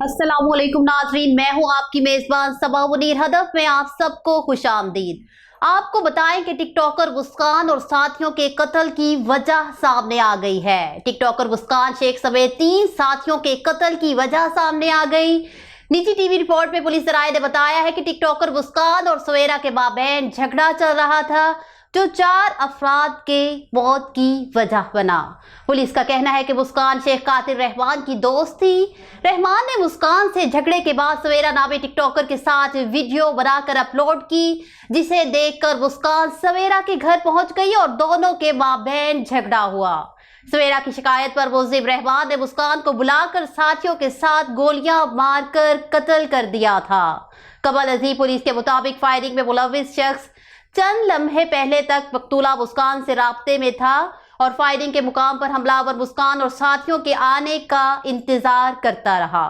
अस्सलाम वालेकुम नाज़रीन, मैं हूं आपकी मेज़बान सबा मुनीर। हदफ में आप सबको खुशामदीद। आपको बताएं कि टिकटॉकर मुस्कान और साथियों के कत्ल की वजह सामने आ गई है। टिकटॉकर मुस्कान शेख समेत 3 साथियों के कत्ल की वजह सामने आ गई। निजी टीवी रिपोर्ट में पुलिस ज़राए ने बताया है कि टिकटॉकर मुस्कान और सवेरा के माबैन झगड़ा चल रहा था, जो 4 अफराद के मौत की वजह बना। पुलिस का कहना है कि मुस्कान शेख कातिल रहमान की दोस्त थी। रहमान ने मुस्कान से झगड़े के बाद सवेरा नामी टिकटॉकर के साथ वीडियो बनाकर अपलोड की, जिसे देखकर मुस्कान सवेरा के घर पहुंच गई और दोनों के माबैन झगड़ा हुआ। सवेरा की शिकायत पर मुल्जिम रहमान ने मुस्कान को बुलाकर साथियों के साथ गोलियां मारकर कत्ल कर दिया था। कबल अजीब पुलिस के मुताबिक फायरिंग में मुलविस शख्स चंद लम्हे पहले तक मकतूला मुस्कान से राब्ते में था और फायरिंग के मुकाम पर हमलावर मुस्कान और साथियों के आने का इंतजार करता रहा।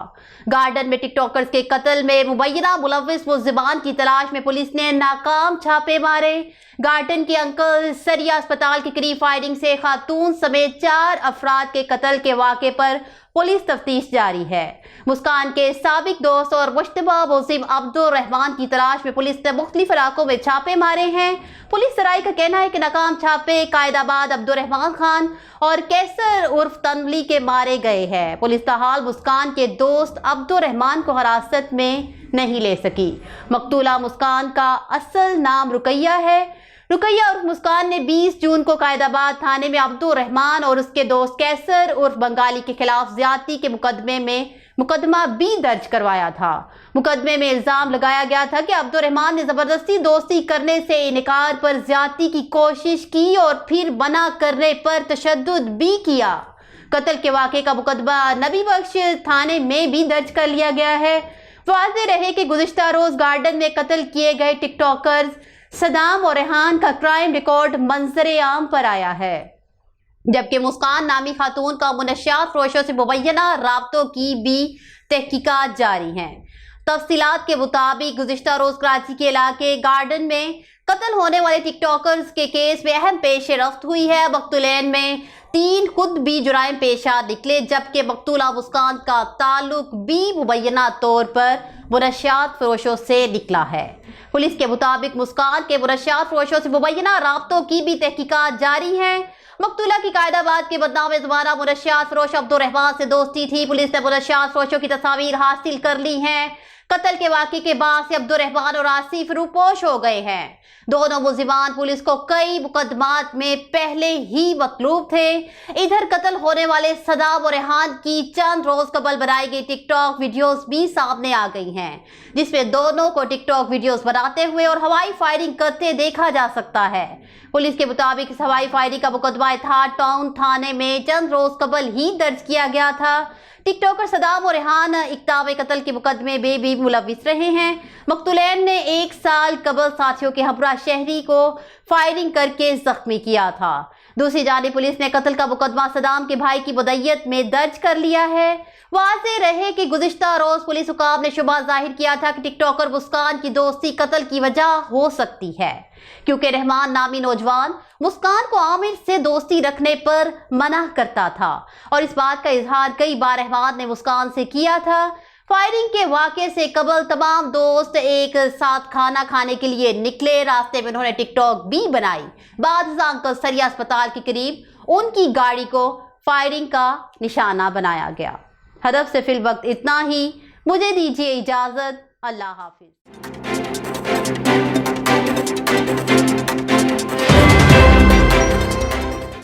गार्डन में टिकटॉकर्स के कत्ल में मुबैना मुलविस मुल्जिमान की तलाश में पुलिस ने नाकाम छापे मारे। गार्डन के अंकल सरिया अस्पताल के करीब फायरिंग से खातून समेत 4 अफराद के कत्ल के वाक़े पर पुलिस तफ्तीश जारी है। मुस्कान के साबिक दोस्त और मुश्तबा मुल्जिम अब्दुल रहमान की तलाश में पुलिस ने मुख्तलिफ इलाकों में छापे मारे हैं। पुलिस सराय का कहना है कि नाकाम छापे कायदाबाद अब्दुल रहमान खान और कैसर उर्फ तनवली के मारे गए हैं। पुलिस ताहाल मुस्कान के दोस्त अब्दुल रहमान को हिरासत में नहीं ले सकी। मकतूला मुस्कान का असल नाम रुकैया है। रुकैया उर्फ मुस्कान ने 20 जून को कायदाबाद थाने में अब्दुल रहमान और उसके दोस्त कैसर उर्फ बंगाली के खिलाफ ज्यादती के मुकदमे में मुकदमा भी दर्ज करवाया था। मुकदमे में इल्जाम लगाया गया था कि अब्दुल रहमान ने जबरदस्ती दोस्ती करने से इनकार पर ज्यादती की कोशिश की और फिर मना करने पर तशद्दुद भी किया। कत्ल के वाक़े का मुकदमा नबी बख्श थाने में भी दर्ज कर लिया गया है। वाज़ेह रहे कि गुज़िश्ता रोज गार्डन में कत्ल किए गए टिकटॉकर्स सदाम और रेहान का क्राइम रिकॉर्ड मंजरे आम पर आया है, जबकि मुस्कान नामी खातून का मुनशियात फरोशों से मुबैना राब्तों की भी तहकीकात जारी हैं। तफसीलात के मुताबिक गुज़िश्ता रोज कराची के इलाके गार्डन में कत्ल होने वाले टिकटॉकर्स के केस में अहम पेश रफ्त हुई है। मकतूलैन में 3 खुद भी जुराइम पेशा निकले, जबकि मकतूला मुस्कान का ताल्लुक भी मुबैना तौर पर मुनशियात फरोशों से निकला है। पुलिस के मुताबिक मुस्कान के मुनशियात फरोशों से मुबैना राब्तों की भी तहकीकात जारी है। मकतूला की कायदाबाद के बदनाम ज़माना मुनशियात फरोश अब्दुल रहमान से दोस्ती थी। पुलिस ने मुनशियात फरोशों की तस्वीर हासिल कर ली हैं। कत्ल के वाक़े के बाद से अब्दुल रहमान और आसिफ रूपोश हो गए हैं। दोनों मुल्जिमान पुलिस को कई मुकदमात में पहले ही मतलूब थे। इधर कत्ल होने वाले सदाम और रेहान की चंद रोज कबल बनाई गई टिकटॉक वीडियोस भी सामने आ गई हैं, जिसमें दोनों को टिकटॉक वीडियोस बनाते हुए और हवाई फायरिंग करते देखा जा सकता है। पुलिस के मुताबिक इस हवाई फायरिंग का मुकदमा इत्तेहाद टाउन थाने में चंद रोज कबल ही दर्ज किया गया था। टिकटॉकर सदाम और रेहान इक़्ताब कत्ल के मुकदमे में भी मुलविस रहे हैं। मकतूलैन ने 1 साल कबल साथियों के हमरा शहरी को फायरिंग करके जख्मी किया था। दूसरी जानिब पुलिस ने कत्ल का मुकदमा सदाम के भाई की मुद्दत में दर्ज कर लिया है। वाज़ेह रहे कि गुज़िश्ता रोज पुलिस हुकाम ने शुबा जाहिर किया था कि टिकटॉकर मुस्कान की दोस्ती कत्ल की वजह हो सकती है, क्योंकि रहमान नामी नौजवान मुस्कान को आमिर से दोस्ती रखने पर मना करता था और इस बात का इजहार कई बार रहमान ने मुस्कान से किया था। फायरिंग के वाक़े से कबल तमाम दोस्त एक साथ खाना खाने के लिए निकले। रास्ते में उन्होंने टिकटॉक भी बनाई। बाद अंकल सरिया अस्पताल के करीब उनकी गाड़ी को फायरिंग का निशाना बनाया गया। हदफ से फिल वक्त इतना ही। मुझे दीजिए इजाज़त। अल्लाह हाफिज।